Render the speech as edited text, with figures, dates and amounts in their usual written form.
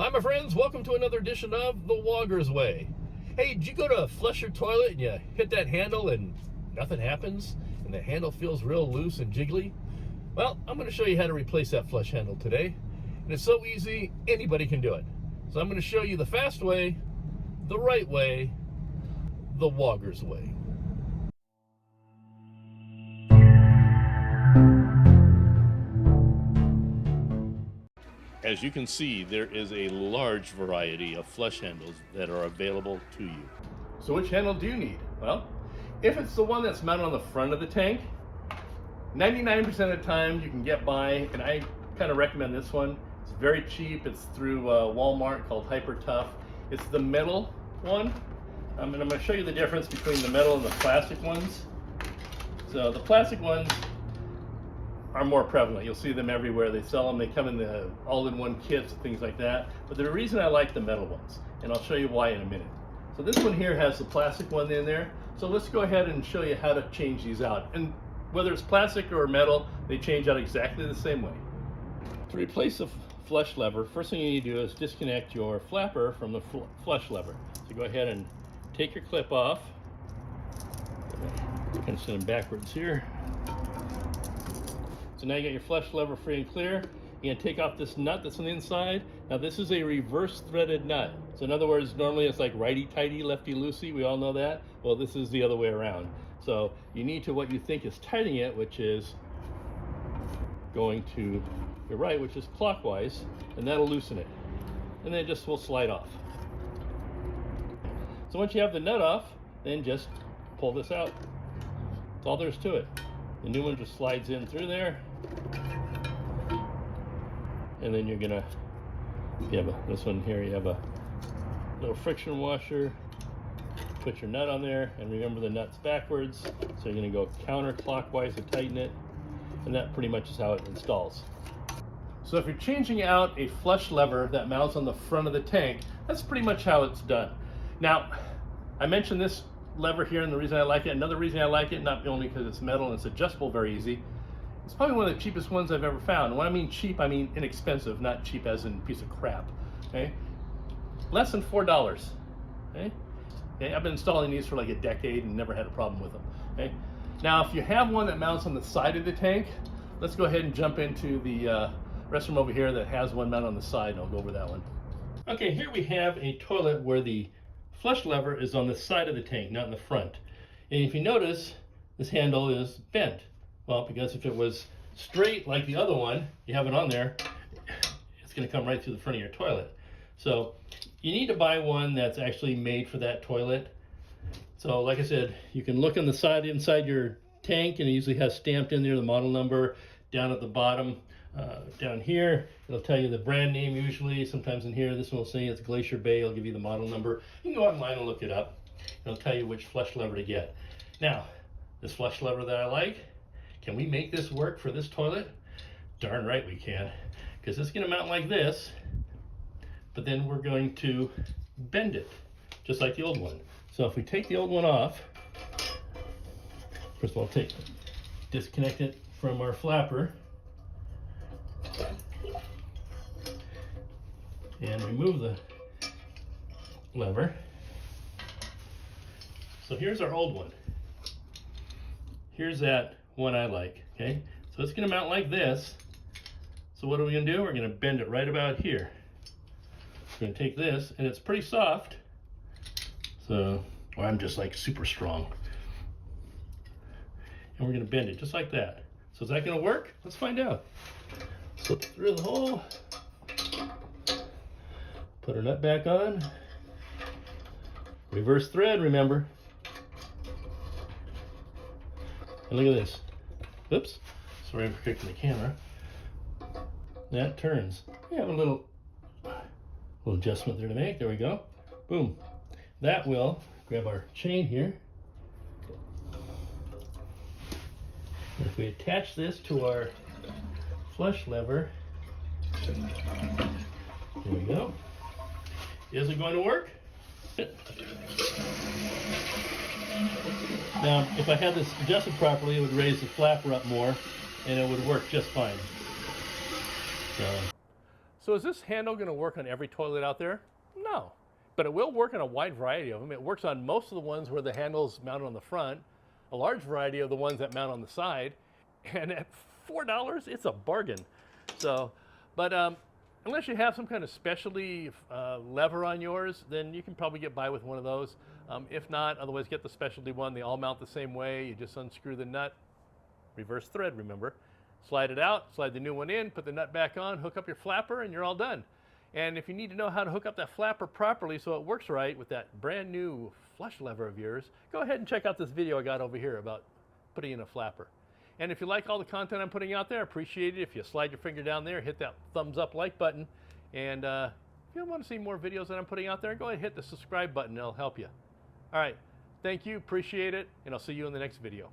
Hi my friends, welcome to another edition of The Wogger's Way. Hey, did you go to flush your toilet and you hit that handle and nothing happens? And the handle feels real loose and jiggly? Well, I'm going to show you how to replace that flush handle today. And it's so easy, anybody can do it. So I'm going to show you the fast way, the right way, The Wogger's Way. As you can see, there is a large variety of flush handles that are available to you. So which handle do you need? Well, if it's the one that's mounted on the front of the tank, 99% of the time you can get by, and I kind of recommend this one. It's very cheap. It's through Walmart, called Hyper Tough. It's the metal one. And I'm going to show you the difference between the metal and the plastic ones. So the plastic ones are more prevalent. You'll see them everywhere. They sell them. They come in the all-in-one kits and things like that. But the reason I like the metal ones, and I'll show you why in a minute. So this one here has the plastic one in there. So let's go ahead and show you how to change these out. And whether it's plastic or metal, they change out exactly the same way. To replace the flush lever, first thing you need to do is disconnect your flapper from the flush lever. So go ahead and take your clip off. I'm going to send them backwards here. So now you got your flush lever free and clear. You're gonna take off this nut that's on the inside. Now this is a reverse threaded nut. So in other words, normally it's like righty-tighty, lefty-loosey, we all know that. Well, this is the other way around. So you need to what you think is tightening it, which is going to your right, which is clockwise, and that'll loosen it. And then it just will slide off. So once you have the nut off, then just pull this out. That's all there is to it. The new one just slides in through there. And then you're gonna, this one here, you have a little friction washer. Put your nut on there, and remember the nut's backwards. So you're gonna go counterclockwise to tighten it. And that pretty much is how it installs. So if you're changing out a flush lever that mounts on the front of the tank, that's pretty much how it's done. Now, I mentioned this lever here, and the reason I like it, another reason I like it, not only because it's metal and it's adjustable very easy, it's probably one of the cheapest ones I've ever found. And when I mean cheap, I mean inexpensive, not cheap as in piece of crap. Okay, less than $4. Okay, I've been installing these for like a decade and never had a problem with them. Okay, now if you have one that mounts on the side of the tank, let's go ahead and jump into the restroom over here that has one mounted on the side, and I'll go over that one. Okay, here we have a toilet where the flush lever is on the side of the tank, not in the front. And if you notice, this handle is bent. Well, because if it was straight like the other one, you have it on there, it's going to come right through the front of your toilet. So you need to buy one that's actually made for that toilet. So like I said, you can look on the side inside your tank, and it usually has stamped in there the model number. Down at the bottom, down here, it'll tell you the brand name usually. Sometimes in here, this one will say it's Glacier Bay. It'll give you the model number. You can go online and look it up. It'll tell you which flush lever to get. Now, this flush lever that I like, can we make this work for this toilet? Darn right we can, because it's going to mount like this, but then we're going to bend it, just like the old one. So if we take the old one off, first of all, disconnect it from our flapper, and remove the lever. So here's our old one. Here's that one I like, okay? So it's gonna mount like this. So what are we gonna do? We're gonna bend it right about here. We're gonna take this, and it's pretty soft. So, well, I'm just like super strong. And we're gonna bend it just like that. So is that gonna work? Let's find out. Slip through the hole. Put our nut back on. Reverse thread, remember. And look at this. Oops. Sorry I'm protecting the camera. That turns. We have a little adjustment there to make. There we go. Boom. That will grab our chain here. And if we attach this to our flush lever, there we go. Is it going to work? Now, if I had this adjusted properly, it would raise the flapper up more, and it would work just fine. So is this handle going to work on every toilet out there? No, but it will work on a wide variety of them. It works on most of the ones where the handle's mounted on the front, a large variety of the ones that mount on the side, and at $4, it's a bargain. So, but unless you have some kind of specialty lever on yours, then you can probably get by with one of those. If not, otherwise get the specialty one. They all mount the same way. You just unscrew the nut, reverse thread, remember. Slide it out, slide the new one in, put the nut back on, hook up your flapper, and you're all done. And if you need to know how to hook up that flapper properly so it works right with that brand new flush lever of yours, go ahead and check out this video I got over here about putting in a flapper. And if you like all the content I'm putting out there, I appreciate it if you slide your finger down there, hit that thumbs up like button. And if you want to see more videos that I'm putting out there, go ahead and hit the subscribe button. It'll help you. All right. Thank you. Appreciate it. And I'll see you in the next video.